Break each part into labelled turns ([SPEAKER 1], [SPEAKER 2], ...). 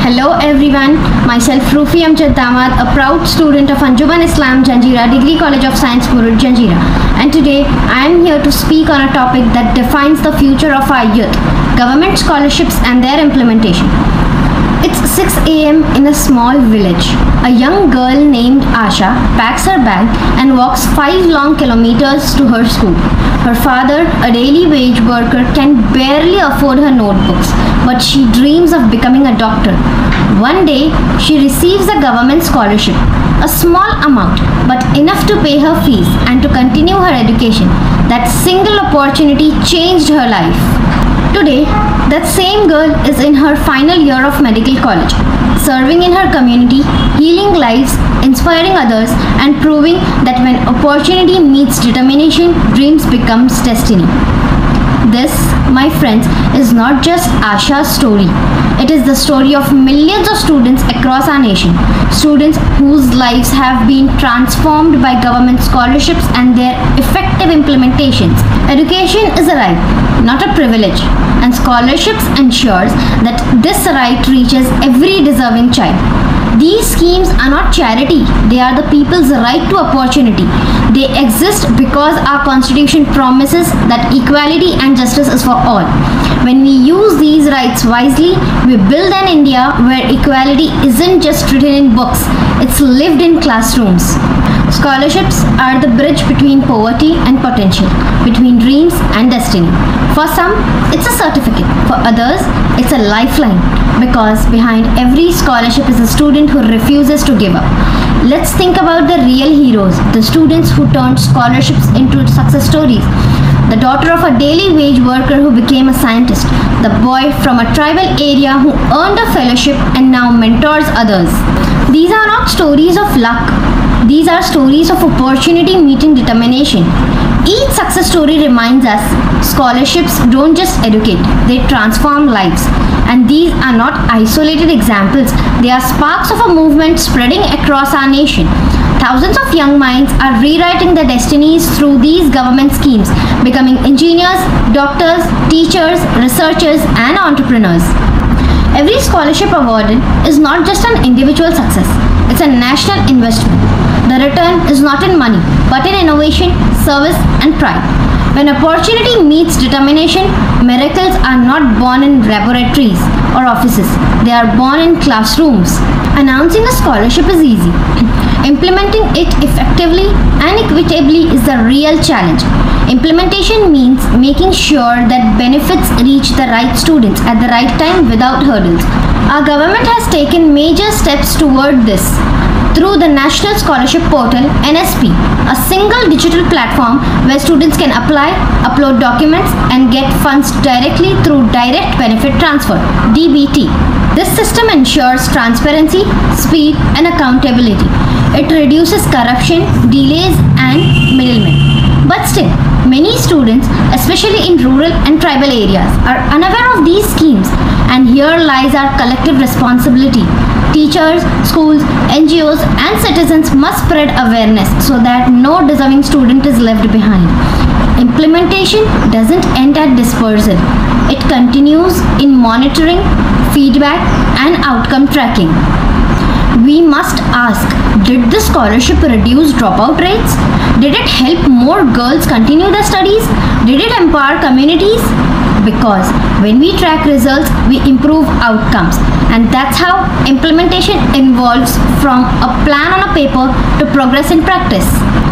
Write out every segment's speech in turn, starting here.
[SPEAKER 1] Hello everyone, myself Rufi Damad, a proud student of Anjuman Islam Janjira Degree College of Science, Murud Janjira. And today I am here to speak on a topic that defines the future of our youth, government scholarships and their implementation. It's 6 a.m. in a small village. A young girl named Asha packs her bag and walks 5 long kilometers to her school. Her father, a daily wage worker, can barely afford her notebooks, but she dreams of becoming a doctor. One day, she receives a government scholarship, a small amount, but enough to pay her fees and to continue her education. That single opportunity changed her life. Today, that same girl is in her final year of medical college, serving in her community, healing lives, inspiring others, and proving that when opportunity meets determination, dreams becomes destiny. This, my friends, is not just Asha's story. It is the story of millions of students across our nation. Students whose lives have been transformed by government scholarships and their effective implementations. Education is a right, not a privilege, and scholarships ensures that this right reaches every deserving child. These schemes are not charity, they are the people's right to opportunity. They exist because our constitution promises that equality and justice is for all. When we use these rights wisely, we build an India where equality isn't just written in books, it's lived in classrooms. Scholarships are the bridge between poverty and potential, between dreams and destiny. For some, it's a certificate. For others, it's a lifeline, because behind every scholarship is a student who refuses to give up. Let's think about the real heroes, the students who turned scholarships into success stories. The daughter of a daily wage worker who became a scientist. The boy from a tribal area who earned a fellowship and now mentors others. These are not stories of luck. These are stories of opportunity meeting determination. Each success story reminds us scholarships don't just educate, they transform lives. And these are not isolated examples, they are sparks of a movement spreading across our nation. Thousands of young minds are rewriting their destinies through these government schemes, becoming engineers, doctors, teachers, researchers, and entrepreneurs. Every scholarship awarded is not just an individual success, it's a national investment. The return is not in money, but in innovation, service, and pride. When opportunity meets determination, miracles are not born in laboratories or offices. They are born in classrooms. Announcing a scholarship is easy. Implementing it effectively and equitably is the real challenge. Implementation means making sure that benefits reach the right students at the right time without hurdles. Our government has taken major steps toward this through the National Scholarship Portal (NSP), a single digital platform where students can apply, upload documents, and get funds directly through Direct Benefit Transfer (DBT). This system ensures transparency, speed, and accountability. It reduces corruption, delays, and middlemen. But still, many students, especially in rural and tribal areas, are unaware of these schemes, and here lies our collective responsibility. Teachers, schools, NGOs, and citizens must spread awareness so that no deserving student is left behind. Implementation doesn't end at dispersal. It continues in monitoring, feedback, and outcome tracking. We must ask, did the scholarship reduce dropout rates? Did it help more girls continue their studies? Did it empower communities? Because when we track results, we improve outcomes. And that's how implementation evolves from a plan on a paper to progress in practice.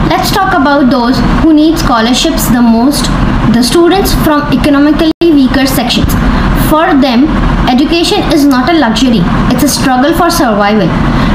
[SPEAKER 1] Let's talk about those who need scholarships the most, the students from economically weaker sections. For them, education is not a luxury, it's a struggle for survival.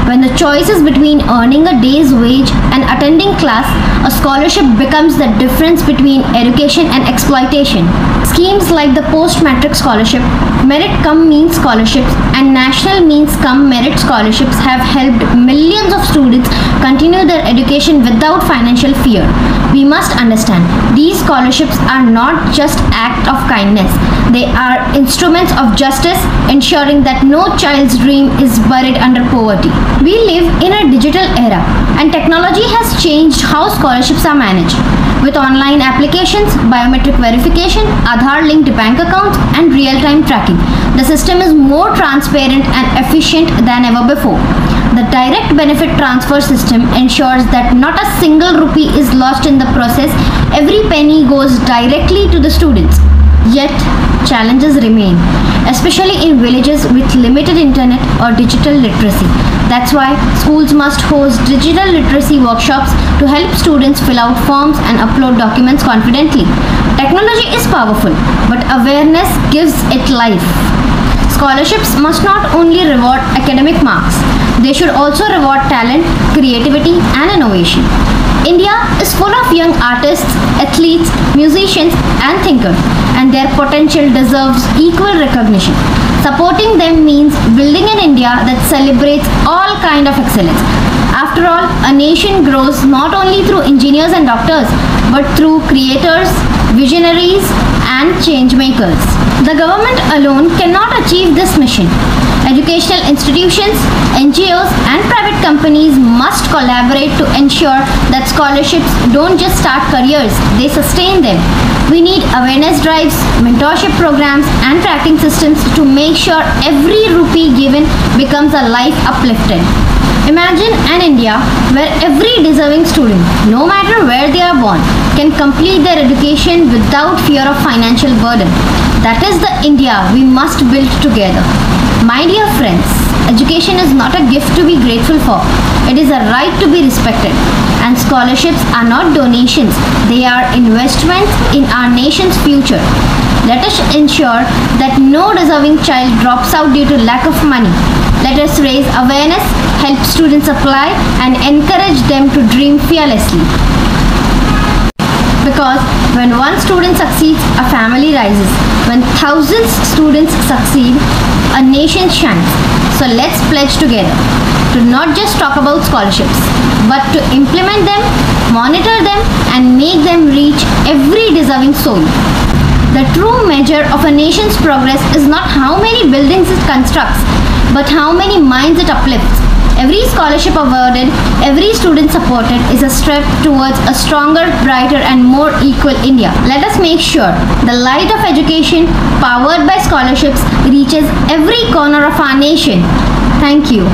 [SPEAKER 1] When the choice is between earning a day's wage and attending class, a scholarship becomes the difference between education and exploitation. Schemes like the post-matric scholarship, Merit Cum Means scholarships, and National Means Cum Merit scholarships have helped millions of students continue their education without financial fear. We must understand, these scholarships are not just acts of kindness. They are instruments of justice, ensuring that no child's dream is buried under poverty. We live in a digital era, and technology has changed how scholarships are managed. With online applications, biometric verification, Aadhaar-linked bank accounts, and real-time tracking, The system is more transparent and efficient than ever before. The direct benefit transfer system ensures that not a single rupee is lost in the process. Every penny goes directly to the students. Yet, challenges remain, especially in villages with limited internet or digital literacy. That's why schools must host digital literacy workshops to help students fill out forms and upload documents confidently. Technology is powerful, but awareness gives it life. Scholarships must not only reward academic marks, they should also reward talent, creativity, and innovation. India is full of young artists, athletes, musicians, and thinkers, and their potential deserves equal recognition. Supporting them means building an India that celebrates all kinds of excellence. After all, a nation grows not only through engineers and doctors, but through creators, visionaries, and change makers. The government alone cannot achieve this mission. Educational institutions, NGOs, and private companies must collaborate to ensure that scholarships don't just start careers, they sustain them. We need awareness drives, mentorship programs, and tracking systems to make sure every rupee given becomes a life uplifted. Imagine an India where every deserving student, no matter where they are born, can complete their education without fear of financial burden. That is the India we must build together. My dear friends, education is not a gift to be grateful for. It is a right to be respected. And scholarships are not donations. They are investments in our nation's future. Let us ensure that no deserving child drops out due to lack of money. Let us raise awareness, help students apply, and encourage them to dream fearlessly. Because when one student succeeds, a family rises. When thousands of students succeed, a nation shines. So let's pledge together to not just talk about scholarships, but to implement them, monitor them, and make them reach every deserving soul. The true measure of a nation's progress is not how many buildings it constructs, but how many minds it uplifts. Every scholarship awarded, every student supported is a step towards a stronger, brighter, and more equal India. Let us make sure the light of education, powered by scholarships, reaches every corner of our nation. Thank you.